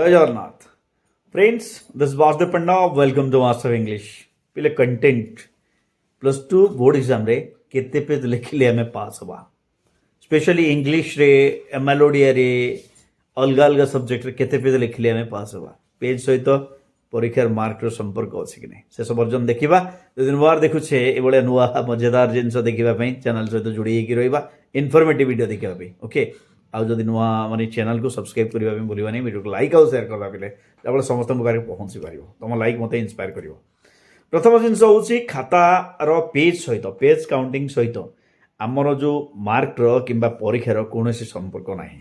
जय Jagannath friends, this Vasudev Panda welcome to master English पिले content +2 board exam रे केते पेज लिखिले हमें पास हवा स्पेशली इंग्लिश रे एमएल ओडिया रे अलग अलग सब्जेक्ट रे केते पेज लिखिले हमें पास हवा पेज सहित परीक्षार मार्क रो संपर्क अछि कि नै से सब वर्जन देखिबा दिन बार देखुछे ए बळे नुवा मजेदार जिंस देखिबा पई चैनल सहित जोड़ी हेकि रहइबा इन्फॉर्मेटिव वीडियो देखिबा पई ओके आउ जदि नुआ माने चैनल को सब्सक्राइब करबा पई भूलिबा नै वीडियो को लाइक आउ शेयर करबा पिले जाबळे समस्त बारे पहुंची पारिबो तम लाइक मते इंस्पायर करिवो प्रथम जिंस होउची खाता रो पेज सहित पेज काउंटिंग सहित आमर जो मार्क रो किंबा परीक्षा रो कोनोसी संपर्क नाही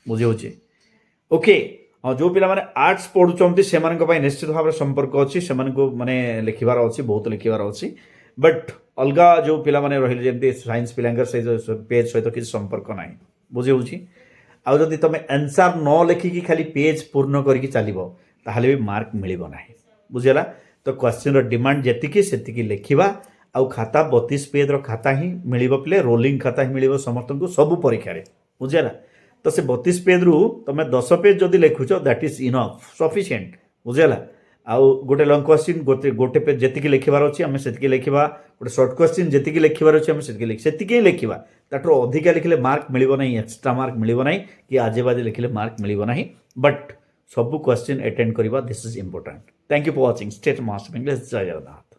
बुझी होची ओके जो पिला माने आर्ट्स पढुचंती सेमान को पई निश्चित भाव संपर्क अछि सेमान को माने लिखिबार अछि बहुत लिखिबार अछि बट अलगा जो पिला माने रहिले जेंती साइंस पिलांगर से पेज सहित किछ संपर्क नाही बुझी होची आउ जदि तमे आंसर न लिखिकी खाली पेज पूर्ण करिकी चलिबो ताहले भी मार्क मिलिबो नाही बुझिला तो क्वेश्चन रो डिमांड जेतिकी सेतिकी लिखिबा आउ खाता 32 पेज रो खाता ही मिलिबो प्ले रोलिंग खाता ही मिलिबो समस्त को सब परीक्षा रे बुझिला तो से 32 पेज रु तमे 10 पेज जदि लिखुछो दैट इज इनफ सफिशिएंट बुझिला आउ गोटे लॉन्ग क्वेश्चन गोटे पेज जेतिकी लिखिबार अछि हमें सेतिकी लिखिबा गोटे शॉर्ट क्वेश्चन जेतिकी लिखिबार अछि हमें सेतिकी लिखिबा ताटरो अधिक लिखिले मार्क मिलिबो नाही एक्स्ट्रा मार्क मिलिबो नाही कि आजे बाजे लिखिले मार्क मिलिबो नाही बट सब क्वेश्चन अटेंड करिबा this is important thank you for watching state master English जय जगन्नाथ।